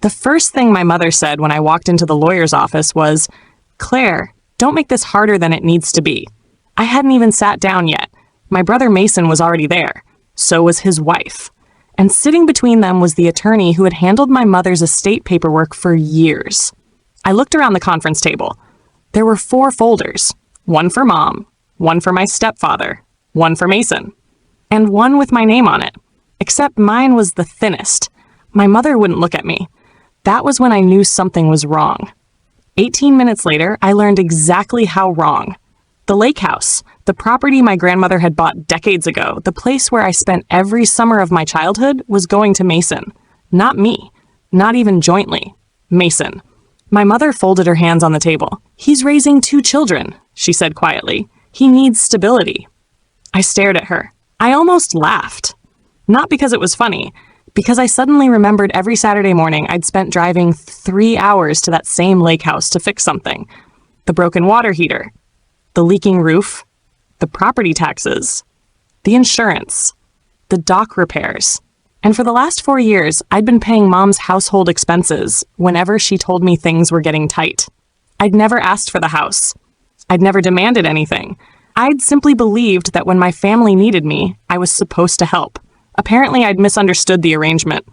The first thing my mother said when I walked into the lawyer's office was, "Claire, don't make this harder than it needs to be." I hadn't even sat down yet. My brother Mason was already there. So was his wife. And sitting between them was the attorney who had handled my mother's estate paperwork for years. I looked around the conference table. There were 4 folders. One for Mom, one for my stepfather, one for Mason, and one with my name on it. Except mine was the thinnest. My mother wouldn't look at me. That was when I knew something was wrong. 18 minutes later, I learned exactly how wrong. The lake house, the property my grandmother had bought decades ago, the place where I spent every summer of my childhood, was going to Mason. Not me. Not even jointly. Mason. My mother folded her hands on the table. "He's raising 2 children," she said quietly. "He needs stability." I stared at her. I almost laughed. Not because it was funny, because I suddenly remembered every Saturday morning I'd spent driving 3 hours to that same lake house to fix something. The broken water heater, the leaking roof, the property taxes, the insurance, the dock repairs. And for the last 4 years, I'd been paying Mom's household expenses whenever she told me things were getting tight. I'd never asked for the house. I'd never demanded anything. I'd simply believed that when my family needed me, I was supposed to help. Apparently, I'd misunderstood the arrangement.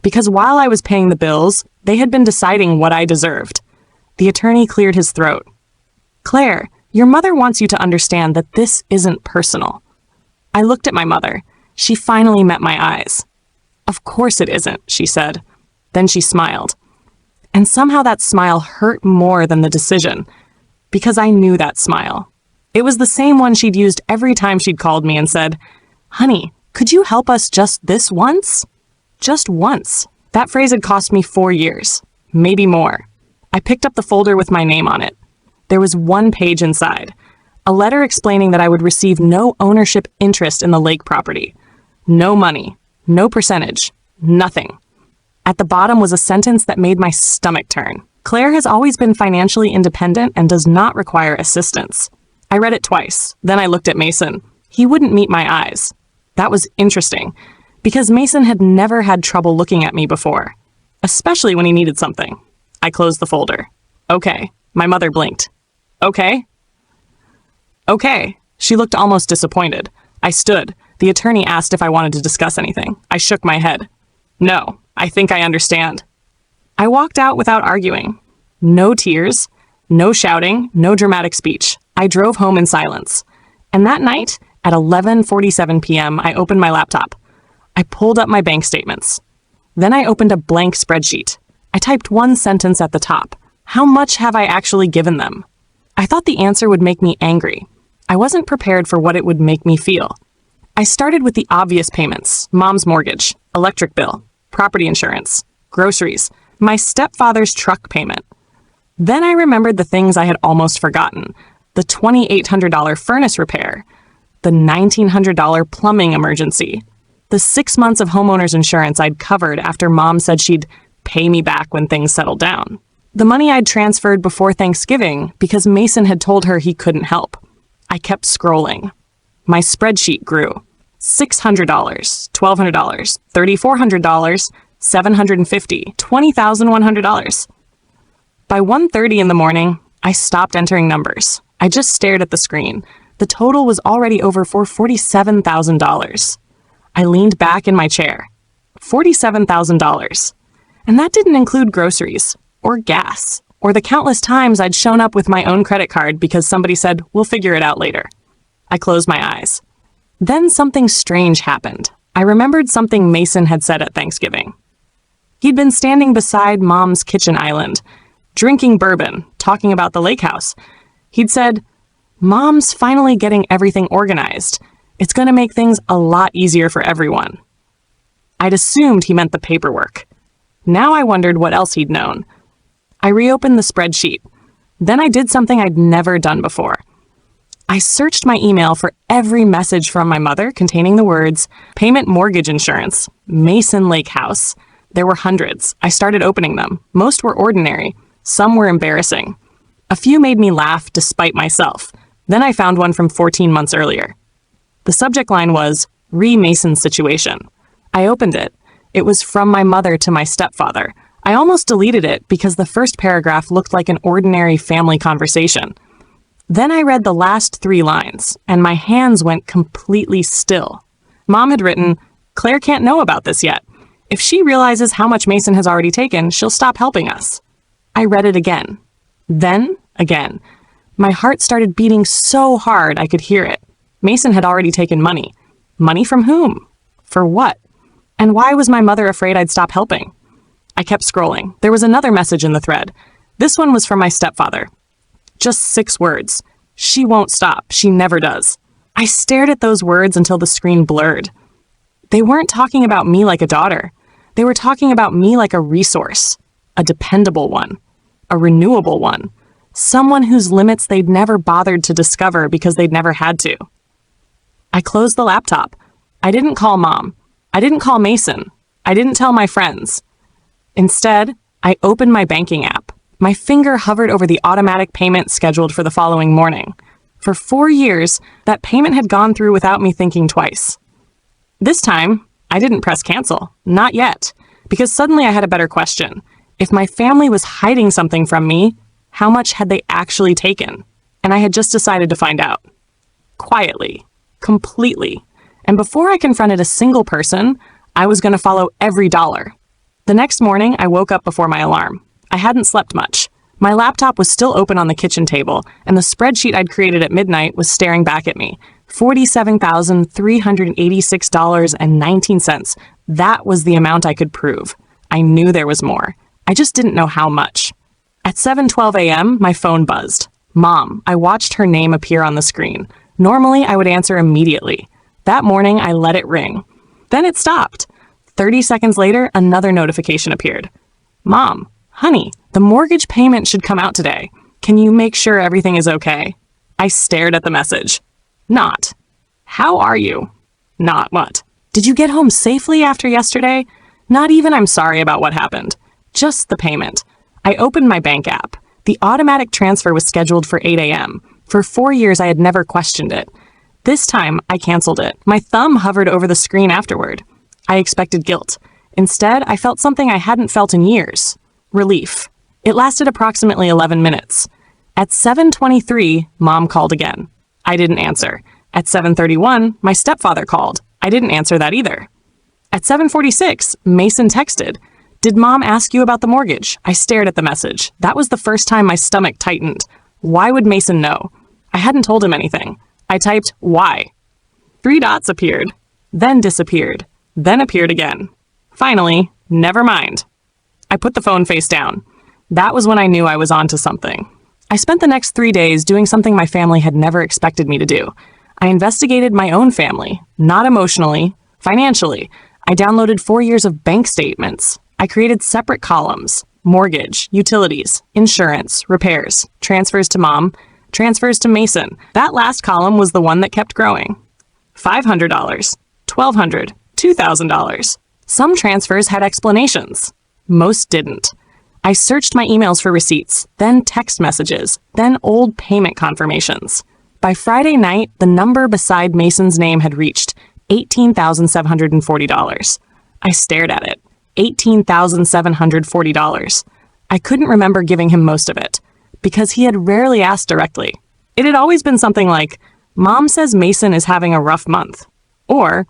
Because while I was paying the bills, they had been deciding what I deserved. The attorney cleared his throat. "Claire, your mother wants you to understand that this isn't personal." I looked at my mother. She finally met my eyes. "Of course it isn't," she said. Then she smiled. And somehow that smile hurt more than the decision, because I knew that smile. It was the same one she'd used every time she'd called me and said, "Honey, could you help us just this once?" Just once. That phrase had cost me 4 years, maybe more. I picked up the folder with my name on it. There was 1 page inside, a letter explaining that I would receive no ownership interest in the lake property. No money, no percentage, nothing. At the bottom was a sentence that made my stomach turn. "Claire has always been financially independent and does not require assistance." I read it twice, then I looked at Mason. He wouldn't meet my eyes. That was interesting, because Mason had never had trouble looking at me before, especially when he needed something. I closed the folder. "Okay." My mother blinked. "Okay?" "Okay." She looked almost disappointed. I stood. The attorney asked if I wanted to discuss anything. I shook my head. "No, I think I understand." I walked out without arguing. No tears, no shouting, no dramatic speech. I drove home in silence. And that night, at 11:47 p.m., I opened my laptop. I pulled up my bank statements. Then I opened a blank spreadsheet. I typed 1 sentence at the top. How much have I actually given them? I thought the answer would make me angry. I wasn't prepared for what it would make me feel. I started with the obvious payments: Mom's mortgage, electric bill, property insurance, groceries, my stepfather's truck payment. Then I remembered the things I had almost forgotten: the $2,800 furnace repair, the $1,900 plumbing emergency, the 6 months of homeowner's insurance I'd covered after Mom said she'd pay me back when things settled down, the money I'd transferred before Thanksgiving because Mason had told her he couldn't help. I kept scrolling. My spreadsheet grew. $600, $1,200, $3,400, $750, $20,100. By 1:30 in the morning, I stopped entering numbers. I just stared at the screen. The total was already over for $47,000. I leaned back in my chair. $47,000. And that didn't include groceries, or gas, or the countless times I'd shown up with my own credit card because somebody said, "We'll figure it out later." I closed my eyes. Then something strange happened. I remembered something Mason had said at Thanksgiving. He'd been standing beside Mom's kitchen island, drinking bourbon, talking about the lake house. He'd said, "Mom's finally getting everything organized. It's going to make things a lot easier for everyone." I'd assumed he meant the paperwork. Now I wondered what else he'd known. I reopened the spreadsheet. Then I did something I'd never done before. I searched my email for every message from my mother containing the words, "payment mortgage insurance," "Mason Lake House." There were hundreds. I started opening them. Most were ordinary. Some were embarrassing. A few made me laugh despite myself. Then I found one from 14 months earlier. The subject line was, "Re-Mason situation." I opened it. It was from my mother to my stepfather, I almost deleted it because the first paragraph looked like an ordinary family conversation. Then I read the last 3 lines, and my hands went completely still. Mom had written, "Claire can't know about this yet. If she realizes how much Mason has already taken, she'll stop helping us." I read it again. Then again. My heart started beating so hard I could hear it. Mason had already taken money. Money from whom? For what? And why was my mother afraid I'd stop helping? I kept scrolling. There was another message in the thread. This one was from my stepfather. Just 6 words. "She won't stop. She never does." I stared at those words until the screen blurred. They weren't talking about me like a daughter. They were talking about me like a resource, a dependable one, a renewable one, someone whose limits they'd never bothered to discover because they'd never had to. I closed the laptop. I didn't call Mom. I didn't call Mason. I didn't tell my friends. Instead, I opened my banking app. My finger hovered over the automatic payment scheduled for the following morning. For 4 years, that payment had gone through without me thinking twice. This time, I didn't press cancel. Not yet. Because suddenly I had a better question. If my family was hiding something from me, how much had they actually taken? And I had just decided to find out. Quietly. Completely. And before I confronted a single person, I was going to follow every dollar. The next morning, I woke up before my alarm. I hadn't slept much. My laptop was still open on the kitchen table, and the spreadsheet I'd created at midnight was staring back at me. $47,386.19. That was the amount I could prove. I knew there was more. I just didn't know how much. At 7:12 a.m., my phone buzzed. Mom. I watched her name appear on the screen. Normally, I would answer immediately. That morning, I let it ring. Then it stopped. 30 seconds later, another notification appeared. Mom, honey, the mortgage payment should come out today. Can you make sure everything is okay? I stared at the message. Not. How are you? Not what? Did you get home safely after yesterday? Not even I'm sorry about what happened. Just the payment. I opened my bank app. The automatic transfer was scheduled for 8 a.m. For 4 years, I had never questioned it. This time, I canceled it. My thumb hovered over the screen afterward. I expected guilt. Instead, I felt something I hadn't felt in years. Relief. It lasted approximately 11 minutes. At 7:23, Mom called again. I didn't answer. At 7:31, my stepfather called. I didn't answer that either. At 7:46, Mason texted. Did Mom ask you about the mortgage? I stared at the message. That was the first time my stomach tightened. Why would Mason know? I hadn't told him anything. I typed, why? 3 dots appeared, then disappeared, then appeared again. Finally, never mind. I put the phone face down. That was when I knew I was onto something. I spent the next 3 days doing something my family had never expected me to do. I investigated my own family, not emotionally, financially. I downloaded 4 years of bank statements. I created separate columns: mortgage, utilities, insurance, repairs, transfers to Mom, transfers to Mason. That last column was the one that kept growing. $500, $1,200, $2,000. Some transfers had explanations. Most didn't. I searched my emails for receipts, then text messages, then old payment confirmations. By Friday night, the number beside Mason's name had reached $18,740. I stared at it. $18,740. I couldn't remember giving him most of it, because he had rarely asked directly. It had always been something like, Mom says Mason is having a rough month. Or,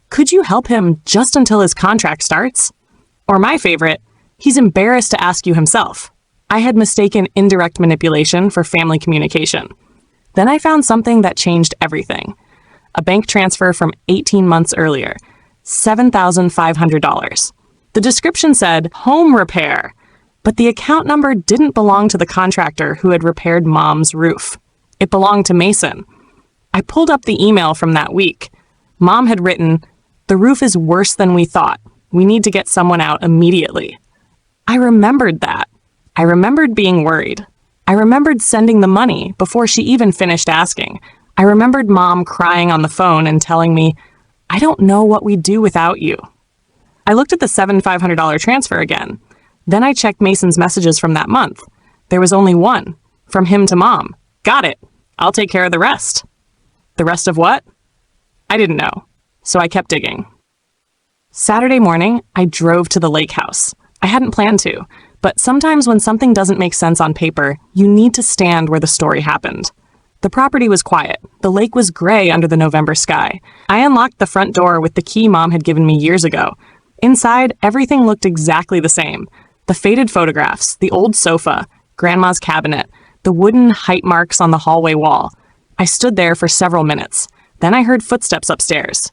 could you help him just until his contract starts? Or my favorite, he's embarrassed to ask you himself. I had mistaken indirect manipulation for family communication. Then I found something that changed everything. A bank transfer from 18 months earlier, $7,500. The description said, home repair, but the account number didn't belong to the contractor who had repaired Mom's roof. It belonged to Mason. I pulled up the email from that week. Mom had written, the roof is worse than we thought. We need to get someone out immediately. I remembered that. I remembered being worried. I remembered sending the money before she even finished asking. I remembered Mom crying on the phone and telling me, I don't know what we'd do without you. I looked at the $7,500 transfer again. Then I checked Mason's messages from that month. There was only one, from him to Mom. Got it. I'll take care of the rest. The rest of what? I didn't know, so I kept digging. Saturday morning, I drove to the lake house. I I hadn't planned to, but sometimes when something doesn't make sense on paper, you need to stand where the story happened. The property was quiet. The lake was gray under the November sky. I unlocked the front door with the key Mom had given me years ago. Inside, everything looked exactly the same. The faded photographs, the old sofa, Grandma's cabinet, the wooden height marks on the hallway wall. I stood there for several minutes. Then I heard footsteps upstairs.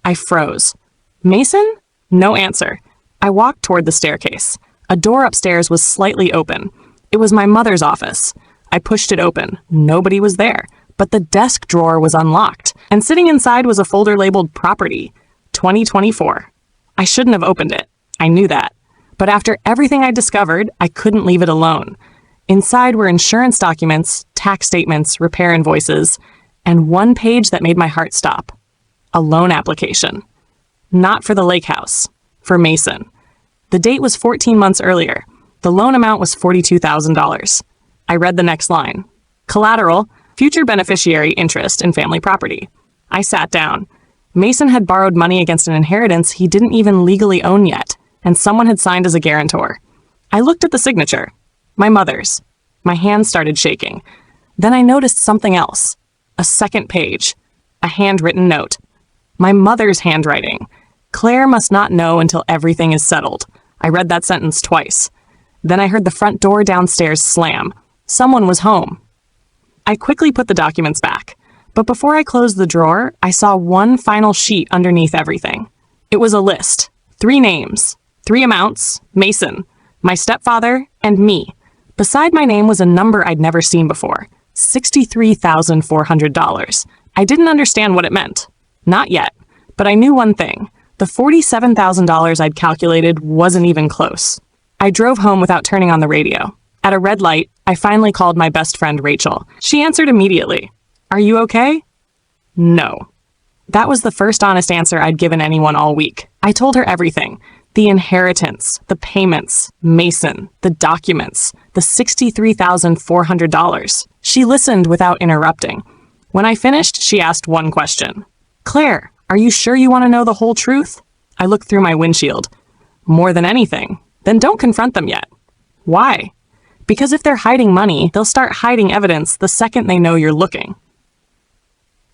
I froze. Mason? No answer. I walked toward the staircase. A door upstairs was slightly open. It was my mother's office. I pushed it open. Nobody was there, but the desk drawer was unlocked, and sitting inside was a folder labeled Property, 2024. I shouldn't have opened it. I knew that. But after everything I discovered, I couldn't leave it alone. Inside were insurance documents, tax statements, repair invoices, and one page that made my heart stop. A loan application. Not for the lake house, for Mason. The date was 14 months earlier. The loan amount was $42,000. I read the next line. Collateral, future beneficiary interest in family property. I sat down. Mason had borrowed money against an inheritance he didn't even legally own yet, and someone had signed as a guarantor. I looked at the signature. My mother's. My hand started shaking. Then I noticed something else. A second page. A handwritten note. My mother's handwriting. Claire must not know until everything is settled. I read that sentence twice. Then I heard the front door downstairs slam. Someone was home. I quickly put the documents back, but before I closed the drawer, I saw one final sheet underneath everything. It was a list. 3 names, 3 amounts, Mason, my stepfather, and me. Beside my name was a number I'd never seen before, $63,400. I didn't understand what it meant. Not yet, but I knew one thing. The $47,000 I'd calculated wasn't even close. I drove home without turning on the radio. At a red light, I finally called my best friend Rachel. She answered immediately. Are you okay? No. That was the first honest answer I'd given anyone all week. I told her everything. The inheritance, the payments, Mason, the documents, the $63,400. She listened without interrupting. When I finished, she asked one question. Claire, are you sure you want to know the whole truth? I looked through my windshield. More than anything. Then don't confront them yet. Why? Because if they're hiding money, they'll start hiding evidence the second they know you're looking.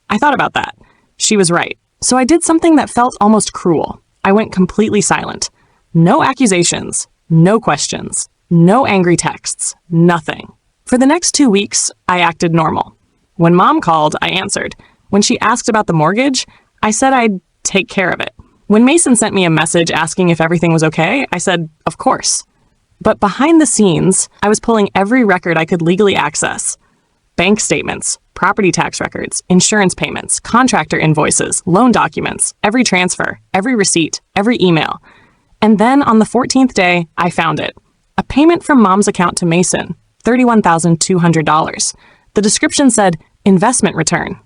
I thought about that. She was right. So I did something that felt almost cruel. I went completely silent. No accusations, no questions, no angry texts, nothing. For the next 2 weeks, I acted normal. When Mom called, I answered. When she asked about the mortgage, I said I'd take care of it. When Mason sent me a message asking if everything was okay, I said, of course. But behind the scenes, I was pulling every record I could legally access. Bank statements, property tax records, insurance payments, contractor invoices, loan documents, every transfer, every receipt, every email. And then on the 14th day, I found it. A payment from Mom's account to Mason, $31,200. The description said, investment return.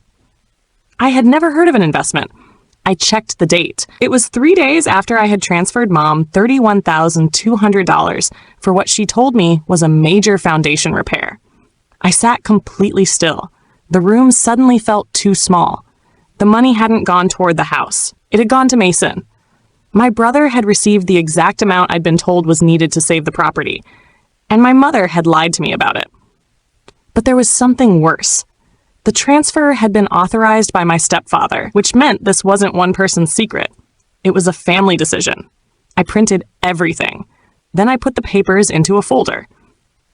I had never heard of an investment. I checked the date. It was 3 days after I had transferred Mom $31,200 for what she told me was a major foundation repair. I sat completely still. The room suddenly felt too small. The money hadn't gone toward the house. It had gone to Mason. My brother had received the exact amount I'd been told was needed to save the property, and my mother had lied to me about it. But there was something worse. The transfer had been authorized by my stepfather, which meant this wasn't one person's secret. It was a family decision. I printed everything. Then I put the papers into a folder.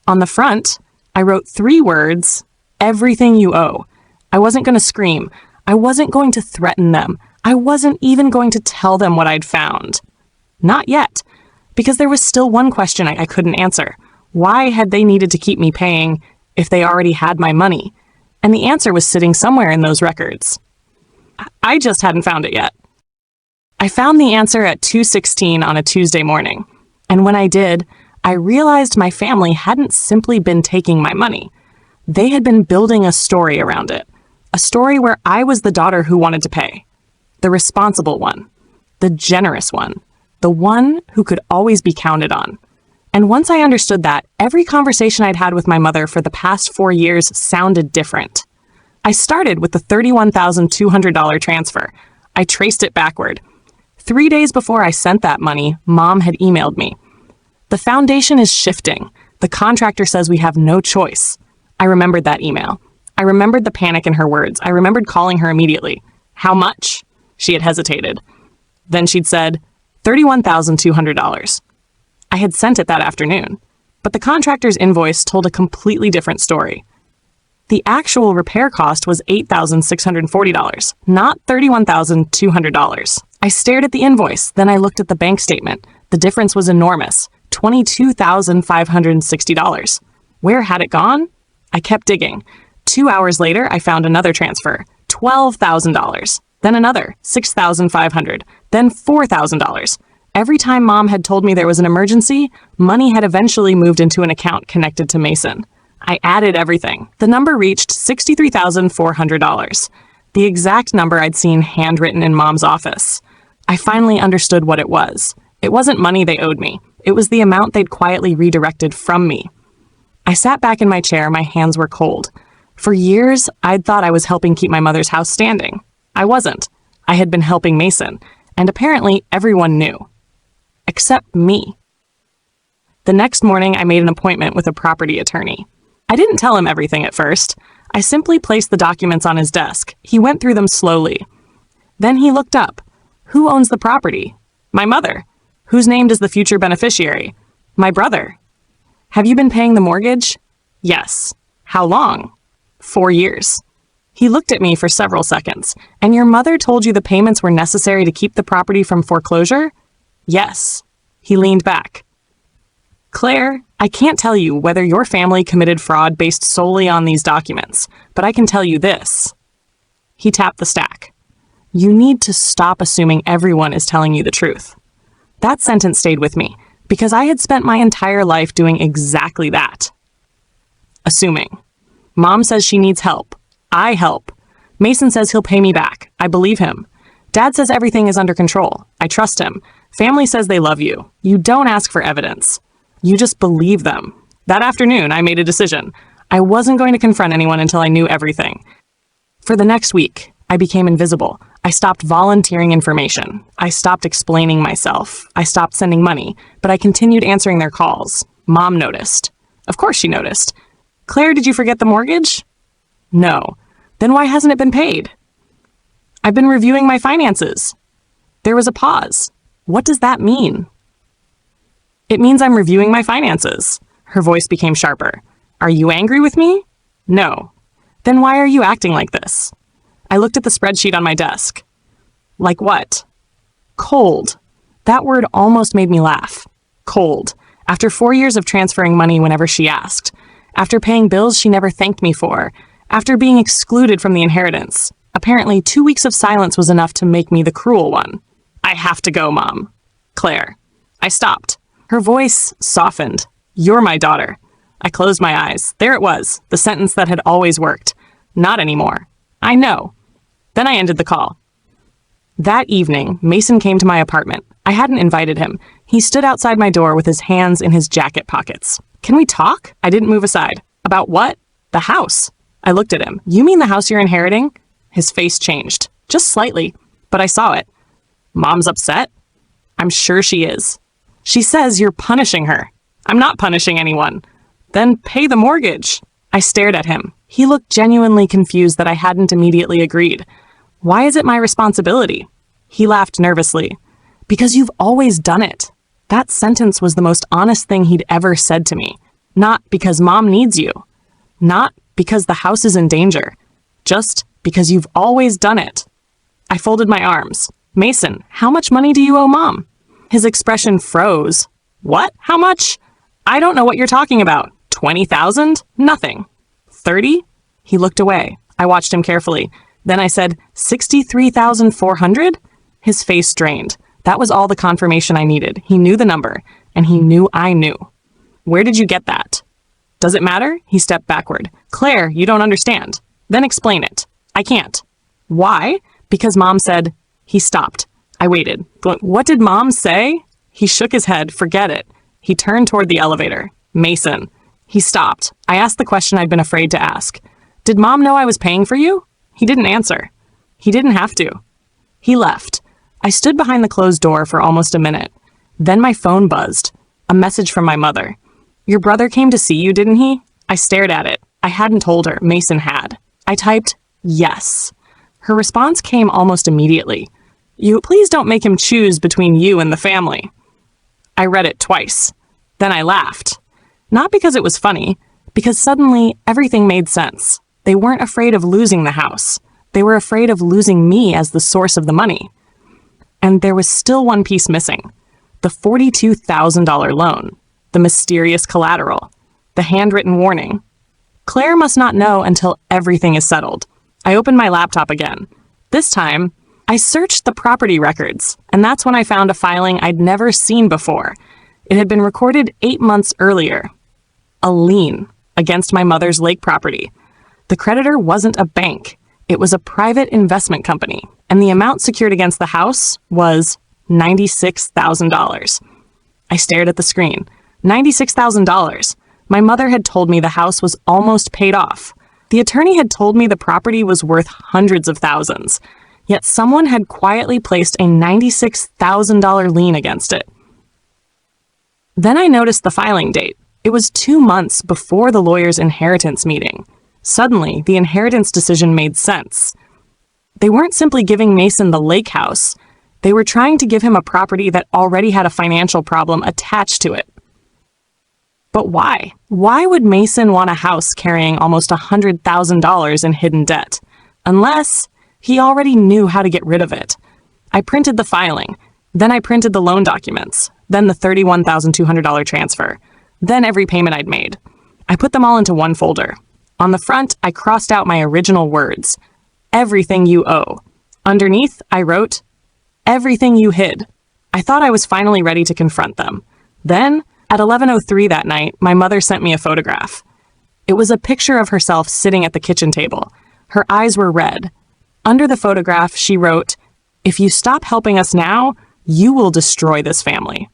On the front, I wrote 3 words, everything you owe. I wasn't going to scream. I wasn't going to threaten them. I wasn't even going to tell them what I'd found. Not yet, because there was still one question I couldn't answer. Why had they needed to keep me paying if they already had my money? And the answer was sitting somewhere in those records. I just hadn't found it yet. I found the answer at 2:16 on a Tuesday morning. And when I did, I realized my family hadn't simply been taking my money. They had been building a story around it. A story where I was the daughter who wanted to pay. The responsible one. The generous one. The one who could always be counted on. And once I understood that, every conversation I'd had with my mother for the past 4 years sounded different. I started with the $31,200 transfer. I traced it backward. 3 days before I sent that money, Mom had emailed me. The The foundation is shifting. The contractor says we have no choice. I remembered that email. I remembered the panic in her words. I remembered calling her immediately. How much? She had hesitated. Then she'd said, $31,200. I had sent it that afternoon, but the contractor's invoice told a completely different story. The actual repair cost was $8,640, not $31,200. I stared at the invoice, then I looked at the bank statement. The difference was enormous, $22,560. Where had it gone? I kept digging. 2 hours later, I found another transfer, $12,000. Then another, $6,500, then $4,000. Every time Mom had told me there was an emergency, money had eventually moved into an account connected to Mason. I added everything. The number reached $63,400, the exact number I'd seen handwritten in Mom's office. I finally understood what it was. It wasn't money they owed me. It was the amount they'd quietly redirected from me. I sat back in my chair, my hands were cold. For years, I'd thought I was helping keep my mother's house standing. I wasn't. I had been helping Mason, and apparently everyone knew. Except me. The next morning, I made an appointment with a property attorney. I didn't tell him everything at first. I simply placed the documents on his desk. He went through them slowly. Then he looked up. Who owns the property? My mother. Who's named as the future beneficiary? My brother. Have you been paying the mortgage? Yes. How long? 4 years. He looked at me for several seconds. And your mother told you the payments were necessary to keep the property from foreclosure? Yes. He leaned back. Claire, I can't tell you whether your family committed fraud based solely on these documents, but I can tell you this. He tapped the stack. You need to stop assuming everyone is telling you the truth. That sentence stayed with me because I had spent my entire life doing exactly that. Assuming. Mom says she needs help. I help. Mason says he'll pay me back. I believe him. Dad says everything is under control. I trust him. Family says they love you. You don't ask for evidence. You just believe them. That afternoon, I made a decision. I wasn't going to confront anyone until I knew everything. For the next week, I became invisible. I stopped volunteering information. I stopped explaining myself. I stopped sending money, but I continued answering their calls. Mom noticed. Of course she noticed. Claire, did you forget the mortgage? No. Then why hasn't it been paid? I've been reviewing my finances. There was a pause. What does that mean? It means I'm reviewing my finances. Her voice became sharper. Are you angry with me? No. Then why are you acting like this? I looked at the spreadsheet on my desk. Like what? Cold. That word almost made me laugh. Cold. After 4 years of transferring money whenever she asked. After paying bills she never thanked me for. After being excluded from the inheritance. Apparently 2 weeks of silence was enough to make me the cruel one. I have to go, Mom. Claire. I stopped. Her voice softened. You're my daughter. I closed my eyes. There it was, the sentence that had always worked. Not anymore. I know. Then I ended the call. That evening, Mason came to my apartment. I hadn't invited him. He stood outside my door with his hands in his jacket pockets. Can we talk? I didn't move aside. About what? The house. I looked at him. You mean the house you're inheriting? His face changed. Just slightly. But I saw it. Mom's upset? I'm sure she is. She says you're punishing her. I'm not punishing anyone. Then pay the mortgage. I stared at him. He looked genuinely confused that I hadn't immediately agreed. Why is it my responsibility? He laughed nervously. Because you've always done it. That sentence was the most honest thing he'd ever said to me. Not because Mom needs you. Not because the house is in danger. Just because you've always done it. I folded my arms. Mason, how much money do you owe Mom? His expression froze. What? How much? I don't know what you're talking about. 20,000? Nothing. 30? He looked away. I watched him carefully. Then I said, 63,400? His face strained. That was all the confirmation I needed. He knew the number, and he knew I knew. Where did you get that? Does it matter? He stepped backward. Claire, you don't understand. Then explain it. I can't. Why? Because Mom said... He stopped. I waited. What did Mom say? He shook his head. Forget it. He turned toward the elevator. Mason. He stopped. I asked the question I'd been afraid to ask. Did Mom know I was paying for you? He didn't answer. He didn't have to. He left. I stood behind the closed door for almost a minute. Then my phone buzzed. A message from my mother. Your brother came to see you, didn't he? I stared at it. I hadn't told her. Mason had. I typed, yes. Her response came almost immediately. You please don't make him choose between you and the family. I read it twice. Then I laughed. Not because it was funny, because suddenly everything made sense. They weren't afraid of losing the house. They were afraid of losing me as the source of the money. And there was still one piece missing. The $42,000 loan. The mysterious collateral. The handwritten warning. Claire must not know until everything is settled. I opened my laptop again. This time, I searched the property records, and that's when I found a filing I'd never seen before. It had been recorded 8 months earlier. A lien against my mother's lake property. The creditor wasn't a bank. It was a private investment company, and the amount secured against the house was $96,000. I stared at the screen. $96,000. My mother had told me the house was almost paid off. The attorney had told me the property was worth hundreds of thousands, yet someone had quietly placed a $96,000 lien against it. Then I noticed the filing date. It was 2 months before the lawyer's inheritance meeting. Suddenly, the inheritance decision made sense. They weren't simply giving Mason the lake house. They were trying to give him a property that already had a financial problem attached to it. But why? Why would Mason want a house carrying almost $100,000 in hidden debt? Unless he already knew how to get rid of it. I printed the filing. Then I printed the loan documents. Then the $31,200 transfer. Then every payment I'd made. I put them all into one folder. On the front, I crossed out my original words. Everything you owe. Underneath, I wrote, everything you hid. I thought I was finally ready to confront them. Then, at 11:03 that night, my mother sent me a photograph. It was a picture of herself sitting at the kitchen table. Her eyes were red. Under the photograph, she wrote, if you stop helping us now, you will destroy this family.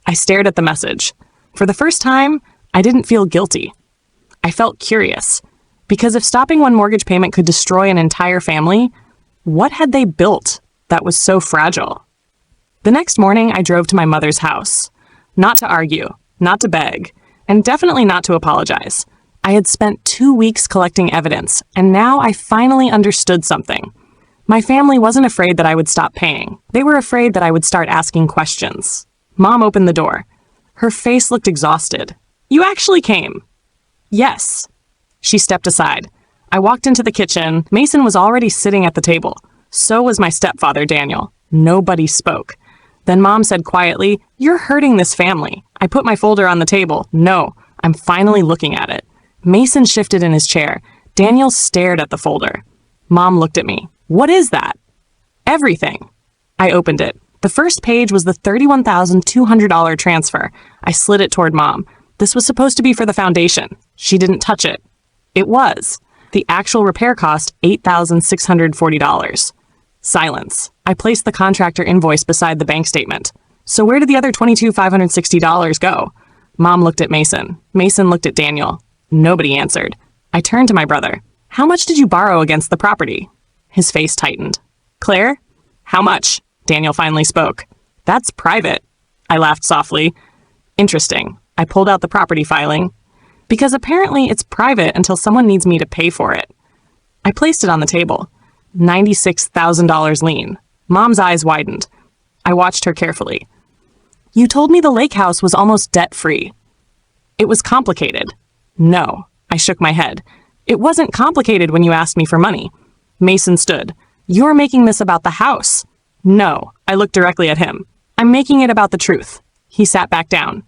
I stared at the message. For the first time, I didn't feel guilty. I felt curious. Because if stopping one mortgage payment could destroy an entire family, what had they built that was so fragile? The next morning, I drove to my mother's house. Not to argue, not to beg, and definitely not to apologize. I had spent 2 weeks collecting evidence, and now I finally understood something. My family wasn't afraid that I would stop paying. They were afraid that I would start asking questions. Mom opened the door. Her face looked exhausted. You actually came. Yes. She stepped aside. I walked into the kitchen. Mason was already sitting at the table. So was my stepfather, Daniel. Nobody spoke. Then Mom said quietly, you're hurting this family. I put my folder on the table. No, I'm finally looking at it. Mason shifted in his chair. Daniel stared at the folder. Mom looked at me. What is that? Everything. I opened it. The first page was the $31,200 transfer. I slid it toward Mom. This was supposed to be for the foundation. She didn't touch it. It was. The actual repair cost $8,640. Silence. I placed the contractor invoice beside the bank statement. So where did the other $22,560 go? Mom looked at Mason. Mason looked at Daniel. Nobody answered. I turned to my brother. How much did you borrow against the property? His face tightened. Claire? How much? Daniel finally spoke. That's private. I laughed softly. Interesting. I pulled out the property filing. Because apparently it's private until someone needs me to pay for it. I placed it on the table. $96,000 lien. Mom's eyes widened. I watched her carefully. You told me the lake house was almost debt-free. It was complicated. No. I shook my head. It wasn't complicated when you asked me for money. Mason stood. You're making this about the house. No. I looked directly at him. I'm making it about the truth. He sat back down.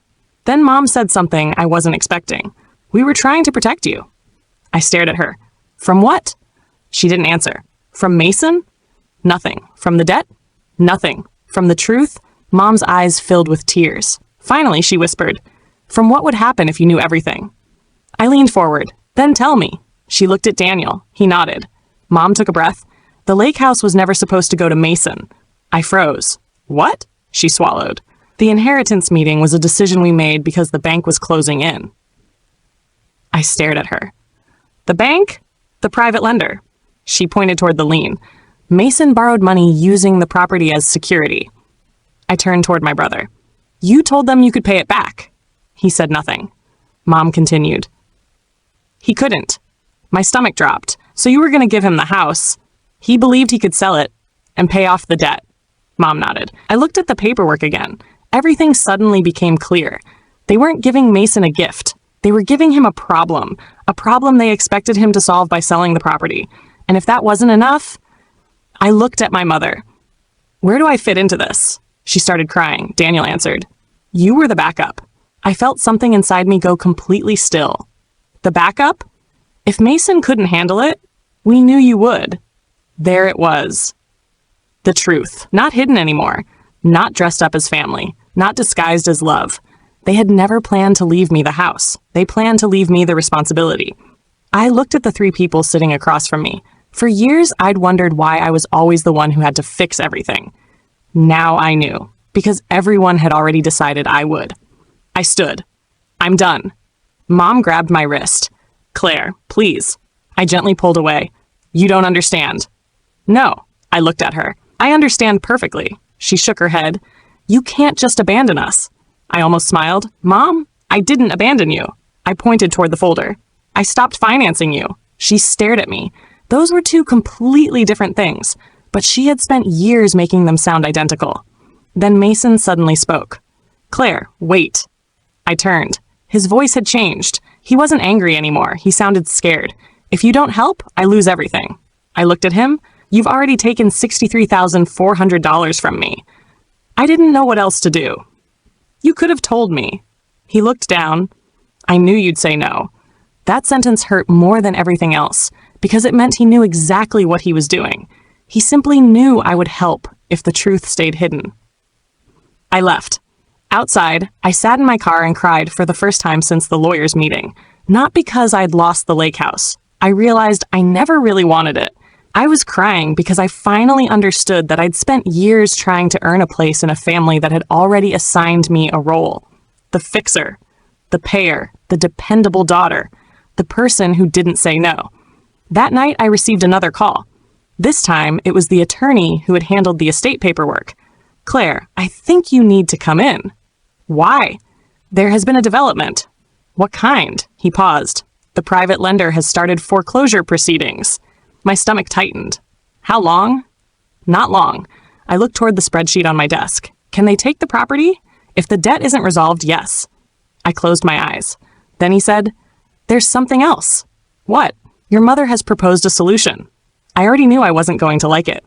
Then Mom said something I wasn't expecting. We were trying to protect you. I stared at her. From what? She didn't answer. From Mason? Nothing. From the debt? Nothing. From the truth? Mom's eyes filled with tears. Finally, she whispered, from what would happen if you knew everything? I leaned forward. Then tell me. She looked at Daniel. He nodded. Mom took a breath. The lake house was never supposed to go to Mason. I froze. What? She swallowed. The inheritance meeting was a decision we made because the bank was closing in. I stared at her. The bank? The private lender. She pointed toward the lien. Mason borrowed money using the property as security. I turned toward my brother. You told them you could pay it back. He said nothing. Mom continued. He couldn't. My stomach dropped. So you were going to give him the house. He believed he could sell it and pay off the debt. Mom nodded. I looked at the paperwork again. Everything suddenly became clear. They weren't giving Mason a gift. They were giving him a problem they expected him to solve by selling the property. And if that wasn't enough, I looked at my mother. Where do I fit into this? She started crying. Daniel answered. You were the backup. I felt something inside me go completely still. The backup? If Mason couldn't handle it, we knew you would. There it was. The truth. Not hidden anymore. Not dressed up as family. Not disguised as love. They had never planned to leave me the house. They planned to leave me the responsibility. I looked at the three people sitting across from me. For years, I'd wondered why I was always the one who had to fix everything. Now I knew, because everyone had already decided I would. I stood. I'm done. Mom grabbed my wrist. Claire, please. I gently pulled away. You don't understand. No. I looked at her. I understand perfectly. She shook her head. You can't just abandon us. I almost smiled. Mom, I didn't abandon you. I pointed toward the folder. I stopped financing you. She stared at me. Those were two completely different things, but she had spent years making them sound identical. Then Mason suddenly spoke. Claire, wait. I turned. His voice had changed. He wasn't angry anymore. He sounded scared. If you don't help, I lose everything. I looked at him. You've already taken $63,400 from me. I didn't know what else to do. You could have told me. He looked down. I knew you'd say no. That sentence hurt more than everything else, because it meant he knew exactly what he was doing. He simply knew I would help if the truth stayed hidden. I left. Outside, I sat in my car and cried for the first time since the lawyers' meeting. Not because I'd lost the lake house. I realized I never really wanted it. I was crying because I finally understood that I'd spent years trying to earn a place in a family that had already assigned me a role. The fixer, the payer, the dependable daughter, the person who didn't say no. That night, I received another call. This time, it was the attorney who had handled the estate paperwork. Claire, I think you need to come in. Why? There has been a development. What kind? He paused. The private lender has started foreclosure proceedings. My stomach tightened. How long? Not long. I looked toward the spreadsheet on my desk. Can they take the property? If the debt isn't resolved, yes. I closed my eyes. Then he said, There's something else. What? Your mother has proposed a solution. I already knew I wasn't going to like it.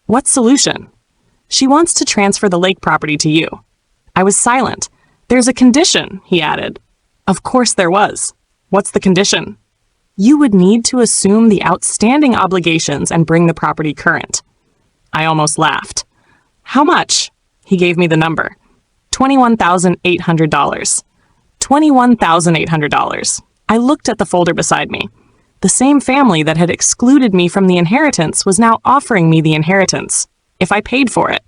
What solution? She wants to transfer the lake property to you. I was silent. There's a condition, he added. Of course there was. What's the condition? You would need to assume the outstanding obligations and bring the property current. I almost laughed. How much? He gave me the number. $21,800. $21,800. I looked at the folder beside me. The same family that had excluded me from the inheritance was now offering me the inheritance, if I paid for it.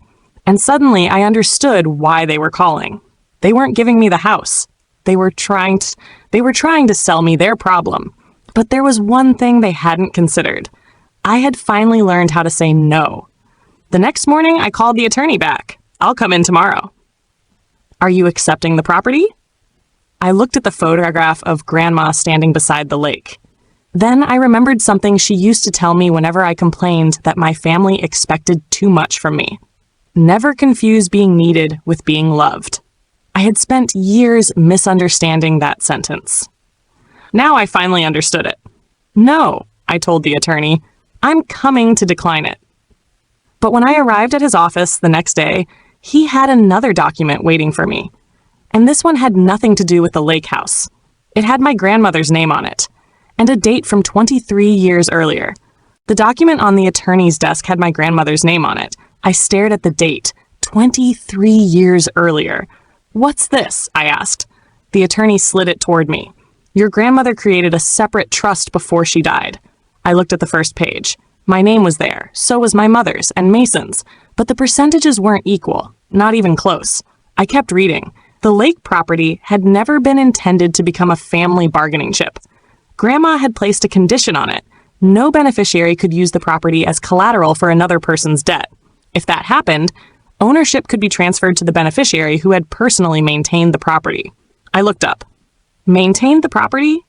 And suddenly I understood why they were calling. They weren't giving me the house. They were trying to sell me their problem. But there was one thing they hadn't considered. I had finally learned how to say no. The next morning, I called the attorney back. I'll come in tomorrow. Are you accepting the property? I looked at the photograph of Grandma standing beside the lake. Then I remembered something she used to tell me whenever I complained that my family expected too much from me. Never confuse being needed with being loved. I had spent years misunderstanding that sentence. Now I finally understood it. No, I told the attorney, I'm coming to decline it. But when I arrived at his office the next day, he had another document waiting for me. And this one had nothing to do with the lake house. It had my grandmother's name on it, and a date from 23 years earlier. The document on the attorney's desk had my grandmother's name on it. I stared at the date, 23 years earlier. What's this? I asked. The attorney slid it toward me. Your grandmother created a separate trust before she died. I looked at the first page. My name was there, so was my mother's and Mason's, but the percentages weren't equal, not even close. I kept reading. The lake property had never been intended to become a family bargaining chip. Grandma had placed a condition on it. No beneficiary could use the property as collateral for another person's debt. If that happened, Ownership could be transferred to the beneficiary who had personally maintained the property. I looked up. Maintained the property?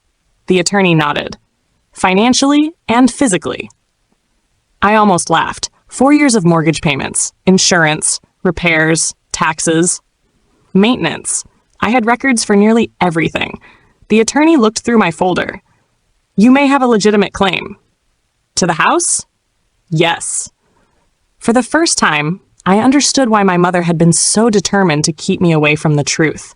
The attorney nodded. Financially and physically. I almost laughed. 4 years of mortgage payments, insurance, repairs, taxes, maintenance. I had records for nearly everything. The attorney looked through my folder. You may have a legitimate claim. To the house? Yes. For the first time, I understood why my mother had been so determined to keep me away from the truth.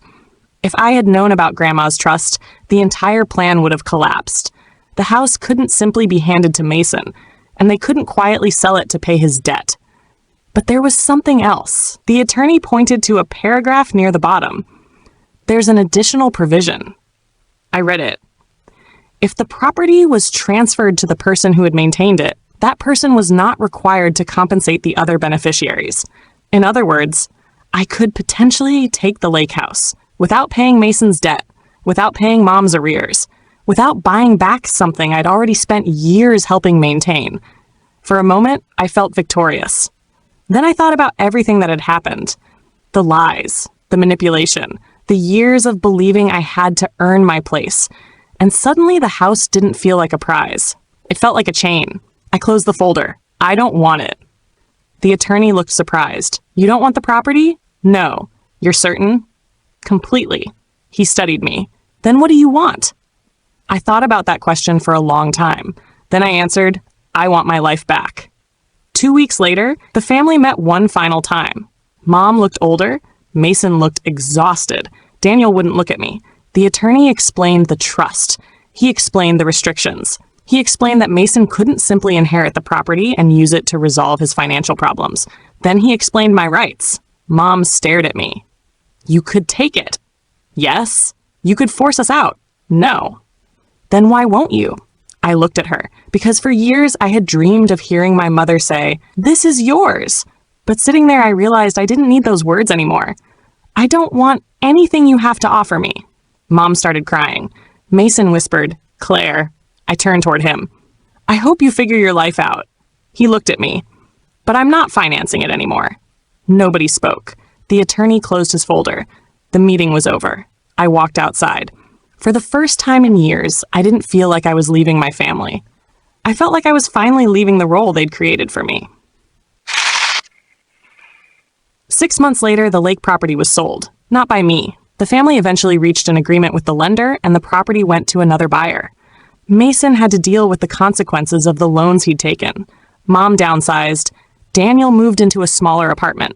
If I had known about Grandma's trust, the entire plan would have collapsed. The house couldn't simply be handed to Mason, and they couldn't quietly sell it to pay his debt. But there was something else. The attorney pointed to a paragraph near the bottom. There's an additional provision. I read it. If the property was transferred to the person who had maintained it, that person was not required to compensate the other beneficiaries. In other words, I could potentially take the lake house without paying Mason's debt, without paying Mom's arrears, without buying back something I'd already spent years helping maintain. For a moment, I felt victorious. Then I thought about everything that had happened. The lies, the manipulation, the years of believing I had to earn my place. And suddenly the house didn't feel like a prize. It felt like a chain. I closed the folder. I don't want it. The attorney looked surprised. You don't want the property? No. You're certain? Completely. He studied me. Then what do you want? I thought about that question for a long time. Then I answered, I want my life back. 2 weeks later, the family met one final time. Mom looked older. Mason looked exhausted. Daniel wouldn't look at me. The attorney explained the trust. He explained the restrictions. He explained that Mason couldn't simply inherit the property and use it to resolve his financial problems. Then he explained my rights. Mom stared at me. You could take it. Yes. You could force us out. No. Then why won't you? I looked at her, because for years I had dreamed of hearing my mother say, this is yours. But sitting there, I realized I didn't need those words anymore. I don't want anything you have to offer me. Mom started crying. Mason whispered, Claire. I turned toward him. I hope you figure your life out. He looked at me. But I'm not financing it anymore. Nobody spoke. The attorney closed his folder. The meeting was over. I walked outside. For the first time in years, I didn't feel like I was leaving my family. I felt like I was finally leaving the role they'd created for me. 6 months later, the lake property was sold. Not by me. The family eventually reached an agreement with the lender, and the property went to another buyer. Mason had to deal with the consequences of the loans he'd taken. Mom downsized. Daniel moved into a smaller apartment.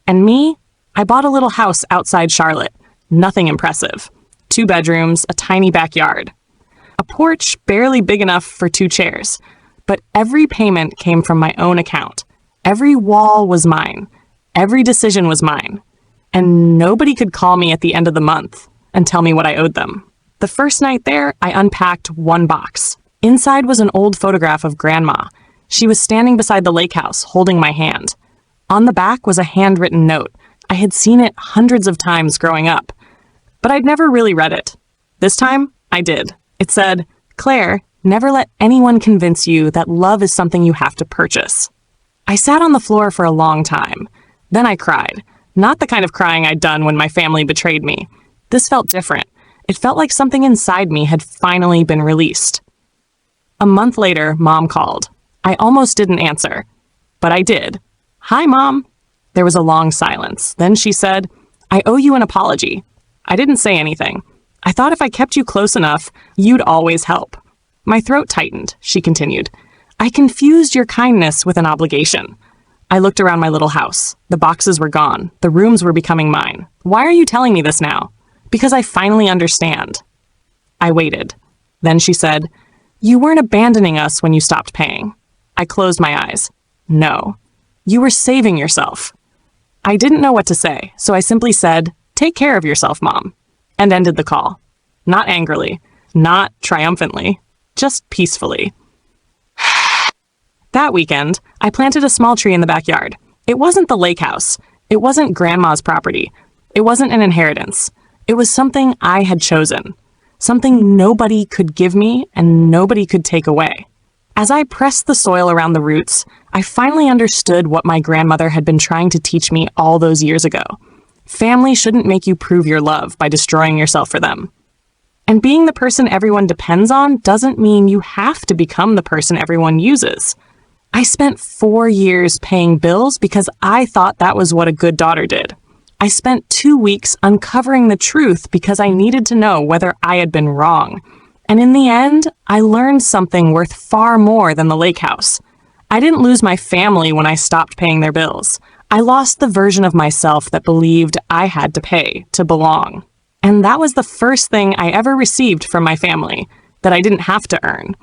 And me? I bought a little house outside Charlotte. Nothing impressive. 2 bedrooms, a tiny backyard. A porch barely big enough for 2 chairs. But every payment came from my own account. Every wall was mine. Every decision was mine. And nobody could call me at the end of the month and tell me what I owed them. The first night there, I unpacked one box. Inside was an old photograph of Grandma. She was standing beside the lake house, holding my hand. On the back was a handwritten note. I had seen it hundreds of times growing up, but I'd never really read it. This time, I did. It said, Claire, never let anyone convince you that love is something you have to purchase. I sat on the floor for a long time. Then I cried. Not the kind of crying I'd done when my family betrayed me. This felt different. It felt like something inside me had finally been released. A month later, Mom called. I almost didn't answer, but I did. Hi, Mom. There was a long silence. Then she said, I owe you an apology. I didn't say anything. I thought if I kept you close enough, you'd always help. My throat tightened, she continued. I confused your kindness with an obligation. I looked around my little house. The boxes were gone. The rooms were becoming mine. Why are you telling me this now? Because I finally understand. I waited. Then she said, You weren't abandoning us when you stopped paying. I closed my eyes. No. You were saving yourself. I didn't know what to say, so I simply said, Take care of yourself, Mom, and ended the call. Not angrily, not triumphantly, just peacefully. That weekend, I planted a small tree in the backyard. It wasn't the lake house. It wasn't Grandma's property. It wasn't an inheritance. It was something I had chosen. Something nobody could give me and nobody could take away. As I pressed the soil around the roots, I finally understood what my grandmother had been trying to teach me all those years ago. Family shouldn't make you prove your love by destroying yourself for them. And being the person everyone depends on doesn't mean you have to become the person everyone uses. I spent 4 years paying bills because I thought that was what a good daughter did. I spent 2 weeks uncovering the truth because I needed to know whether I had been wrong. And in the end, I learned something worth far more than the lake house. I didn't lose my family when I stopped paying their bills. I lost the version of myself that believed I had to pay to belong. And that was the first thing I ever received from my family, that I didn't have to earn.